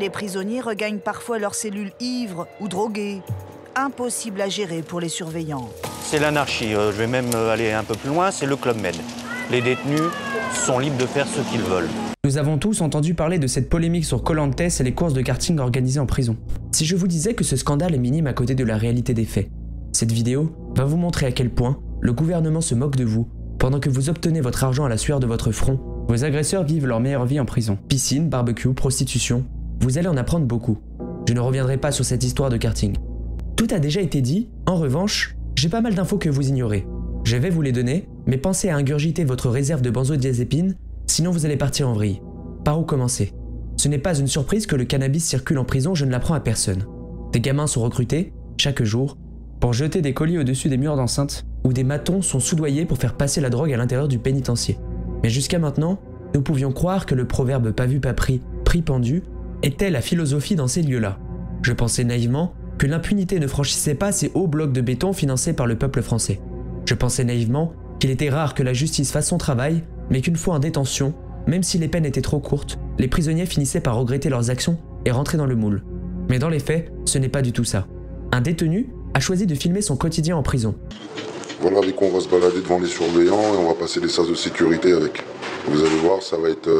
Les prisonniers regagnent parfois leurs cellules ivres ou drogués. Impossible à gérer pour les surveillants. C'est l'anarchie, je vais même aller un peu plus loin, c'est le Club Med. Les détenus sont libres de faire ce qu'ils veulent. Nous avons tous entendu parler de cette polémique sur Koh Lanta et les courses de karting organisées en prison. Si je vous disais que ce scandale est minime à côté de la réalité des faits, cette vidéo va vous montrer à quel point le gouvernement se moque de vous pendant que vous obtenez votre argent à la sueur de votre front. Vos agresseurs vivent leur meilleure vie en prison. Piscine, barbecue, prostitution, vous allez en apprendre beaucoup. Je ne reviendrai pas sur cette histoire de karting. Tout a déjà été dit, en revanche, j'ai pas mal d'infos que vous ignorez. Je vais vous les donner, mais pensez à ingurgiter votre réserve de benzodiazépines, sinon vous allez partir en vrille. Par où commencer? Ce n'est pas une surprise que le cannabis circule en prison, je ne l'apprends à personne. Des gamins sont recrutés, chaque jour, pour jeter des colis au-dessus des murs d'enceinte, où des matons sont soudoyés pour faire passer la drogue à l'intérieur du pénitencier. Mais jusqu'à maintenant, nous pouvions croire que le proverbe « pas vu, pas pris, pris pendu » était la philosophie dans ces lieux-là. Je pensais naïvement que l'impunité ne franchissait pas ces hauts blocs de béton financés par le peuple français. Je pensais naïvement qu'il était rare que la justice fasse son travail, mais qu'une fois en détention, même si les peines étaient trop courtes, les prisonniers finissaient par regretter leurs actions et rentrer dans le moule. Mais dans les faits, ce n'est pas du tout ça. Un détenu a choisi de filmer son quotidien en prison. Voilà, avec quoi on va se balader devant les surveillants et on va passer les sas de sécurité avec. Vous allez voir, ça va être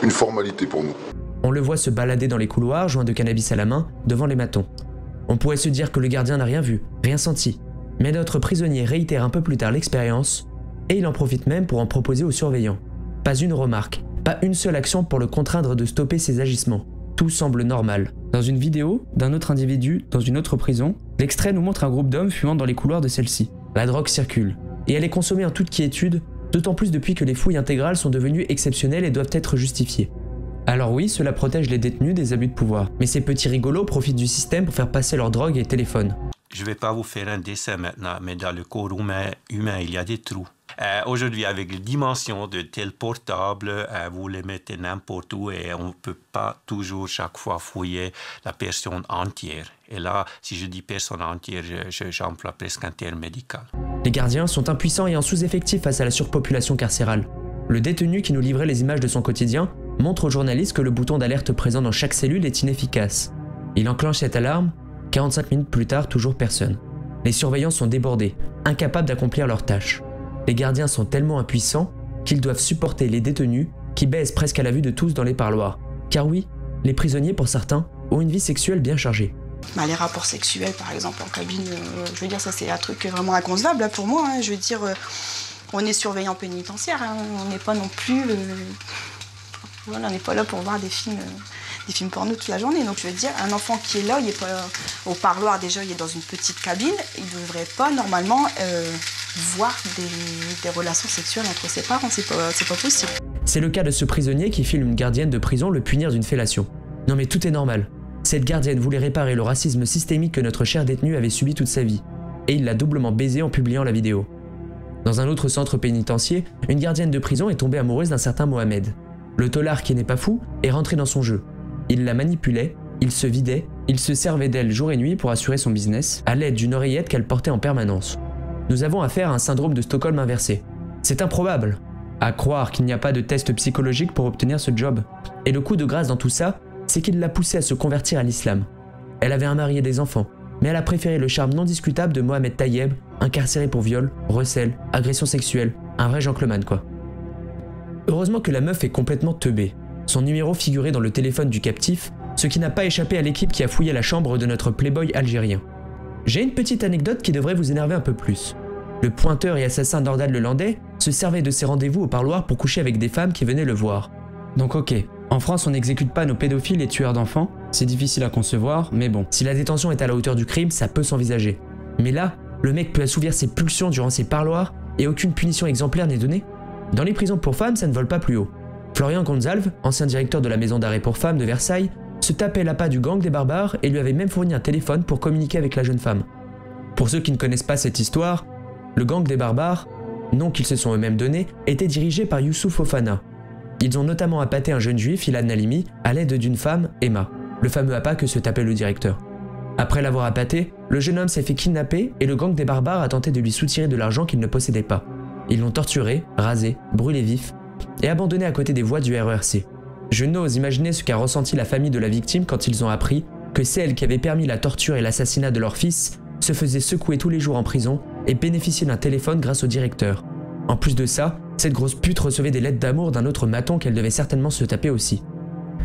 une formalité pour nous. On le voit se balader dans les couloirs, joint de cannabis à la main, devant les matons. On pourrait se dire que le gardien n'a rien vu, rien senti. Mais notre prisonnier réitère un peu plus tard l'expérience, et il en profite même pour en proposer aux surveillants. Pas une remarque, pas une seule action pour le contraindre de stopper ses agissements. Tout semble normal. Dans une vidéo d'un autre individu dans une autre prison, l'extrait nous montre un groupe d'hommes fumant dans les couloirs de celle-ci. La drogue circule, et elle est consommée en toute quiétude, d'autant plus depuis que les fouilles intégrales sont devenues exceptionnelles et doivent être justifiées. Alors oui, cela protège les détenus des abus de pouvoir, mais ces petits rigolos profitent du système pour faire passer leur drogue et téléphone. Je ne vais pas vous faire un dessin maintenant, mais dans le corps humain, il y a des trous. Aujourd'hui, avec les dimensions de tels portables, vous les mettez n'importe où et on ne peut pas toujours chaque fois fouiller la personne entière. Et là, si je dis personne entière, j'emploie presque un terme médical. Les gardiens sont impuissants et en sous-effectif face à la surpopulation carcérale. Le détenu qui nous livrait les images de son quotidien montre aux journalistes que le bouton d'alerte présent dans chaque cellule est inefficace. Il enclenche cette alarme, 45 minutes plus tard, toujours personne. Les surveillants sont débordés, incapables d'accomplir leurs tâches. Les gardiens sont tellement impuissants qu'ils doivent supporter les détenus qui baisent presque à la vue de tous dans les parloirs. Car oui, les prisonniers, pour certains, ont une vie sexuelle bien chargée. Les rapports sexuels, par exemple, en cabine, je veux dire, ça c'est un truc vraiment inconcevable là, pour moi. Je veux dire, on est surveillant pénitentiaire, on n'est pas non plus... Voilà, on n'est pas là pour voir des films porno toute la journée. Donc je veux dire, un enfant qui est là, il est pas au parloir déjà, il est dans une petite cabine, il ne devrait pas normalement voir des relations sexuelles entre ses parents, c'est pas possible. C'est le cas de ce prisonnier qui filme une gardienne de prison le punir d'une fellation. Non mais tout est normal. Cette gardienne voulait réparer le racisme systémique que notre cher détenu avait subi toute sa vie. Et il l'a doublement baisé en publiant la vidéo. Dans un autre centre pénitentiaire, une gardienne de prison est tombée amoureuse d'un certain Mohamed. Le tôlard qui n'est pas fou est rentré dans son jeu. Il la manipulait, il se vidait, il se servait d'elle jour et nuit pour assurer son business, à l'aide d'une oreillette qu'elle portait en permanence. Nous avons affaire à un syndrome de Stockholm inversé. C'est improbable. À croire qu'il n'y a pas de test psychologique pour obtenir ce job. Et le coup de grâce dans tout ça, c'est qu'il l'a poussée à se convertir à l'islam. Elle avait un mari et des enfants, mais elle a préféré le charme non discutable de Mohamed Tayeb, incarcéré pour viol, recel, agression sexuelle, un vrai gentleman quoi. Heureusement que la meuf est complètement teubée. Son numéro figurait dans le téléphone du captif, ce qui n'a pas échappé à l'équipe qui a fouillé la chambre de notre playboy algérien. J'ai une petite anecdote qui devrait vous énerver un peu plus. Le pointeur et assassin Nordal Lelandais se servait de ses rendez-vous au parloir pour coucher avec des femmes qui venaient le voir. Donc ok, en France on n'exécute pas nos pédophiles et tueurs d'enfants, c'est difficile à concevoir, mais bon, si la détention est à la hauteur du crime, ça peut s'envisager. Mais là, le mec peut assouvir ses pulsions durant ses parloirs et aucune punition exemplaire n'est donnée. Dans les prisons pour femmes, ça ne vole pas plus haut. Florian Gonzalve, ancien directeur de la maison d'arrêt pour femmes de Versailles, se tapait l'appât du gang des barbares et lui avait même fourni un téléphone pour communiquer avec la jeune femme. Pour ceux qui ne connaissent pas cette histoire, le gang des barbares, nom qu'ils se sont eux-mêmes donné, était dirigé par Youssouf Fofana. Ils ont notamment appâté un jeune juif, Ilan Halimi, à l'aide d'une femme, Emma, le fameux appât que se tapait le directeur. Après l'avoir appâté, le jeune homme s'est fait kidnapper et le gang des barbares a tenté de lui soutirer de l'argent qu'il ne possédait pas. Ils l'ont torturé, rasé, brûlé vif et abandonné à côté des voies du RERC. Je n'ose imaginer ce qu'a ressenti la famille de la victime quand ils ont appris que celle qui avait permis la torture et l'assassinat de leur fils se faisait secouer tous les jours en prison et bénéficiait d'un téléphone grâce au directeur. En plus de ça, cette grosse pute recevait des lettres d'amour d'un autre maton qu'elle devait certainement se taper aussi.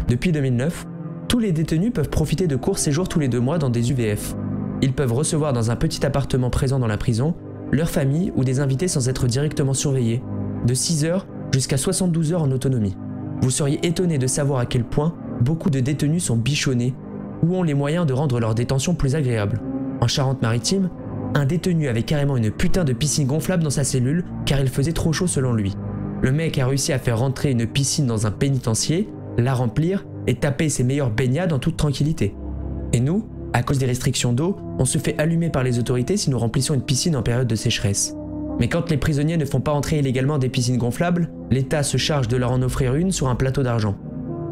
Depuis 2009, tous les détenus peuvent profiter de courts séjours tous les 2 mois dans des UVF. Ils peuvent recevoir dans un petit appartement présent dans la prison leur famille ou des invités sans être directement surveillés, de 6 heures jusqu'à 72 heures en autonomie. Vous seriez étonné de savoir à quel point beaucoup de détenus sont bichonnés ou ont les moyens de rendre leur détention plus agréable. En Charente-Maritime, un détenu avait carrément une putain de piscine gonflable dans sa cellule car il faisait trop chaud selon lui. Le mec a réussi à faire rentrer une piscine dans un pénitencier, la remplir et taper ses meilleures baignades en toute tranquillité. Et nous, à cause des restrictions d'eau, on se fait allumer par les autorités si nous remplissons une piscine en période de sécheresse. Mais quand les prisonniers ne font pas entrer illégalement des piscines gonflables, l'État se charge de leur en offrir une sur un plateau d'argent.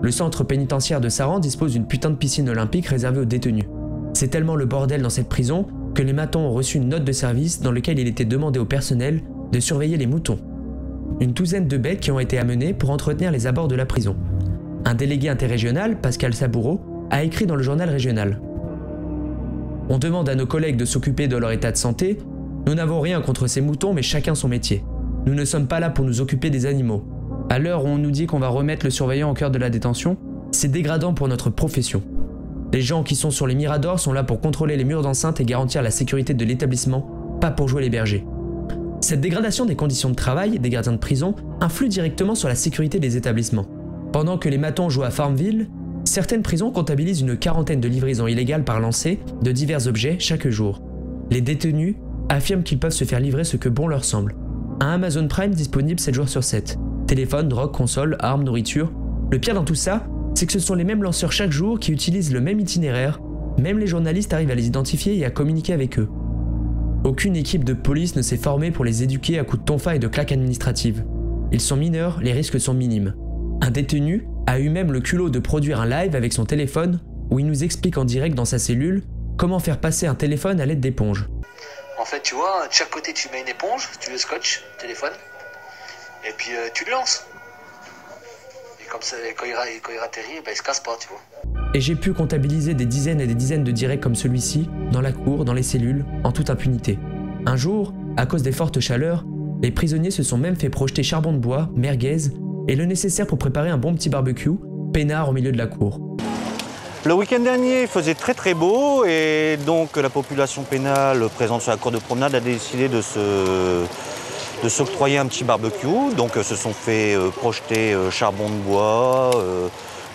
Le centre pénitentiaire de Saran dispose d'une putain de piscine olympique réservée aux détenus. C'est tellement le bordel dans cette prison que les matons ont reçu une note de service dans laquelle il était demandé au personnel de surveiller les moutons. Une douzaine de becs qui ont été amenés pour entretenir les abords de la prison. Un délégué interrégional, Pascal Saboureau, a écrit dans le journal régional. On demande à nos collègues de s'occuper de leur état de santé. Nous n'avons rien contre ces moutons, mais chacun son métier. Nous ne sommes pas là pour nous occuper des animaux. À l'heure où on nous dit qu'on va remettre le surveillant au cœur de la détention, c'est dégradant pour notre profession. Les gens qui sont sur les miradors sont là pour contrôler les murs d'enceinte et garantir la sécurité de l'établissement, pas pour jouer les bergers. Cette dégradation des conditions de travail des gardiens de prison influe directement sur la sécurité des établissements. Pendant que les matons jouent à Farmville, certaines prisons comptabilisent une quarantaine de livraisons illégales par lancée de divers objets chaque jour. Les détenus affirment qu'ils peuvent se faire livrer ce que bon leur semble. Un Amazon Prime disponible 7 jours sur 7. Téléphone, drogue, console, armes, nourriture. Le pire dans tout ça, c'est que ce sont les mêmes lanceurs chaque jour qui utilisent le même itinéraire. Même les journalistes arrivent à les identifier et à communiquer avec eux. Aucune équipe de police ne s'est formée pour les éduquer à coups de tonfa et de claques administratives. Ils sont mineurs, les risques sont minimes. Un détenu a eu même le culot de produire un live avec son téléphone où il nous explique en direct dans sa cellule comment faire passer un téléphone à l'aide d'éponge. En fait, tu vois, de chaque côté, tu mets une éponge, tu le scotches, téléphone, et puis tu le lances. Et comme ça, quand il atterrit, il se casse pas, tu vois. Et j'ai pu comptabiliser des dizaines et des dizaines de directs comme celui-ci, dans la cour, dans les cellules, en toute impunité. Un jour, à cause des fortes chaleurs, les prisonniers se sont même fait projeter charbon de bois, merguez, et le nécessaire pour préparer un bon petit barbecue, peinard au milieu de la cour. Le week-end dernier, il faisait très très beau et donc la population pénale présente sur la cour de promenade a décidé de s'octroyer un petit barbecue. Donc se sont fait projeter charbon de bois,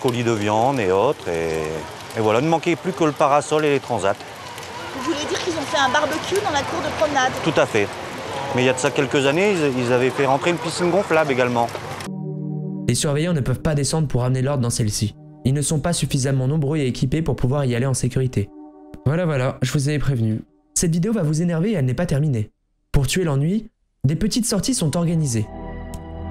colis de viande et autres. Et voilà, il ne manquait plus que le parasol et les transats. Vous voulez dire qu'ils ont fait un barbecue dans la cour de promenade? Tout à fait. Mais il y a de ça quelques années, ils avaient fait rentrer une piscine gonflable également. Les surveillants ne peuvent pas descendre pour ramener l'ordre dans celle-ci. Ils ne sont pas suffisamment nombreux et équipés pour pouvoir y aller en sécurité. Voilà, je vous avais prévenu. Cette vidéo va vous énerver et elle n'est pas terminée. Pour tuer l'ennui, des petites sorties sont organisées.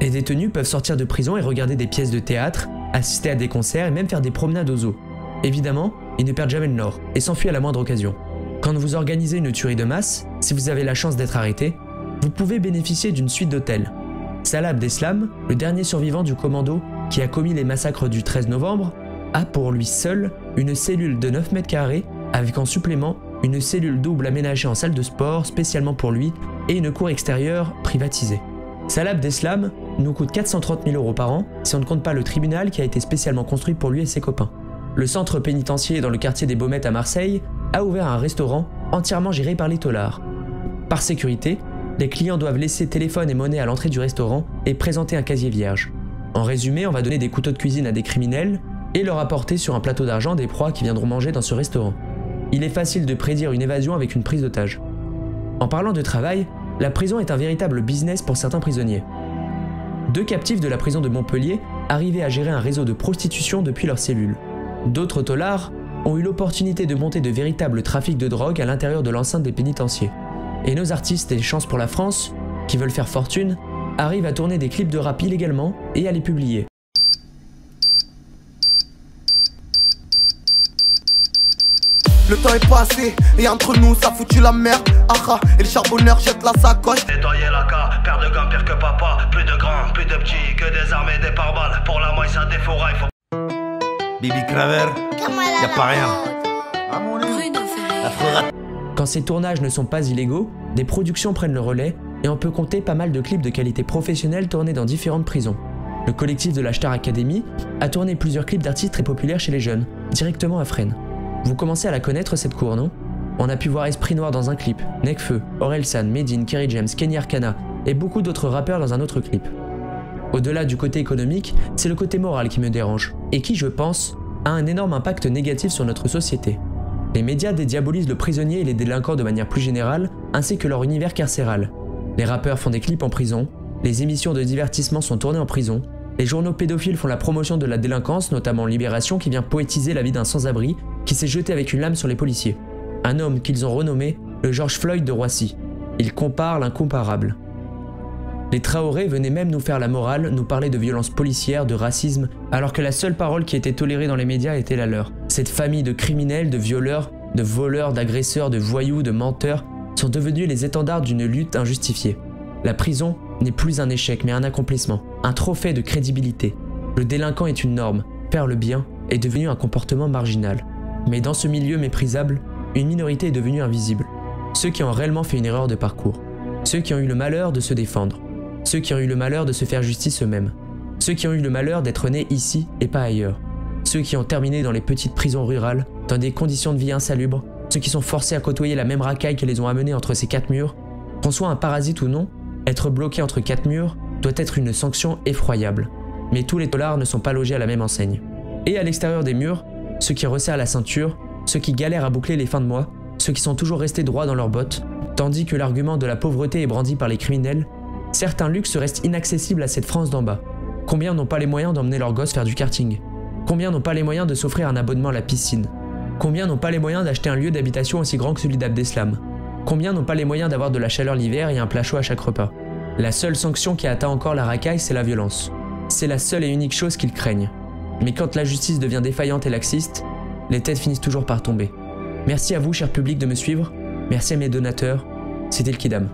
Les détenus peuvent sortir de prison et regarder des pièces de théâtre, assister à des concerts et même faire des promenades aux zoo. Évidemment, ils ne perdent jamais le nord et s'enfuient à la moindre occasion. Quand vous organisez une tuerie de masse, si vous avez la chance d'être arrêté, vous pouvez bénéficier d'une suite d'hôtels. Salah Abdeslam, le dernier survivant du commando qui a commis les massacres du 13 novembre, a pour lui seul une cellule de 9 mètres carrés avec en supplément une cellule double aménagée en salle de sport spécialement pour lui et une cour extérieure privatisée. Salah Abdeslam nous coûte 430 000 € par an si on ne compte pas le tribunal qui a été spécialement construit pour lui et ses copains. Le centre pénitentiaire dans le quartier des Baumettes à Marseille a ouvert un restaurant entièrement géré par les taulards. Par sécurité, les clients doivent laisser téléphone et monnaie à l'entrée du restaurant et présenter un casier vierge. En résumé, on va donner des couteaux de cuisine à des criminels et leur apporter sur un plateau d'argent des proies qui viendront manger dans ce restaurant. Il est facile de prédire une évasion avec une prise d'otage. En parlant de travail, la prison est un véritable business pour certains prisonniers. 2 captifs de la prison de Montpellier arrivaient à gérer un réseau de prostitution depuis leur cellule. D'autres taulards ont eu l'opportunité de monter de véritables trafics de drogue à l'intérieur de l'enceinte des pénitenciers. Et nos artistes et Chance pour la France, qui veulent faire fortune, arrivent à tourner des clips de rap illégalement et à les publier. Le temps est passé et entre nous ça foutu la merde. Aha, et le charbonneur jette la sacoche. Nettoyer la car, père de gants pire que papa. Plus de grands, plus de petits, que des armes et des pare-balles. Pour la maille ça défouraille. Bibi Craver, y a pas rien. Quand ces tournages ne sont pas illégaux, des productions prennent le relais et on peut compter pas mal de clips de qualité professionnelle tournés dans différentes prisons. Le collectif de la Star Academy a tourné plusieurs clips d'artistes très populaires chez les jeunes, directement à Fresnes. Vous commencez à la connaître cette cour, non? On a pu voir Esprit Noir dans un clip, Nekfeu, Orelsan, Medine, Kerry James, Kenny Arcana et beaucoup d'autres rappeurs dans un autre clip. Au-delà du côté économique, c'est le côté moral qui me dérange, et qui, je pense, a un énorme impact négatif sur notre société. Les médias dédiabolisent le prisonnier et les délinquants de manière plus générale, ainsi que leur univers carcéral. Les rappeurs font des clips en prison, les émissions de divertissement sont tournées en prison, les journaux pédophiles font la promotion de la délinquance, notamment Libération qui vient poétiser la vie d'un sans-abri qui s'est jeté avec une lame sur les policiers. Un homme qu'ils ont renommé le George Floyd de Roissy. Ils comparent l'incomparable. Les Traoré venaient même nous faire la morale, nous parler de violences policières, de racisme, alors que la seule parole qui était tolérée dans les médias était la leur. Cette famille de criminels, de violeurs, de voleurs, d'agresseurs, de voyous, de menteurs sont devenus les étendards d'une lutte injustifiée. La prison n'est plus un échec mais un accomplissement, un trophée de crédibilité. Le délinquant est une norme, faire le bien est devenu un comportement marginal. Mais dans ce milieu méprisable, une minorité est devenue invisible. Ceux qui ont réellement fait une erreur de parcours. Ceux qui ont eu le malheur de se défendre. Ceux qui ont eu le malheur de se faire justice eux-mêmes. Ceux qui ont eu le malheur d'être nés ici et pas ailleurs. Ceux qui ont terminé dans les petites prisons rurales, dans des conditions de vie insalubres. Ceux qui sont forcés à côtoyer la même racaille qui les ont amenés entre ces quatre murs. Qu'on soit un parasite ou non, être bloqué entre quatre murs doit être une sanction effroyable. Mais tous les taulards ne sont pas logés à la même enseigne. Et à l'extérieur des murs, ceux qui resserrent la ceinture, ceux qui galèrent à boucler les fins de mois, ceux qui sont toujours restés droits dans leurs bottes, tandis que l'argument de la pauvreté est brandi par les criminels, certains luxes restent inaccessibles à cette France d'en bas. Combien n'ont pas les moyens d'emmener leurs gosses faire du karting? Combien n'ont pas les moyens de s'offrir un abonnement à la piscine? Combien n'ont pas les moyens d'acheter un lieu d'habitation aussi grand que celui d'Abdeslam? Combien n'ont pas les moyens d'avoir de la chaleur l'hiver et un plat chaud à chaque repas? La seule sanction qui atteint encore la racaille, c'est la violence. C'est la seule et unique chose qu'ils craignent. Mais quand la justice devient défaillante et laxiste, les têtes finissent toujours par tomber. Merci à vous, cher public, de me suivre. Merci à mes donateurs. C'était le Kidam.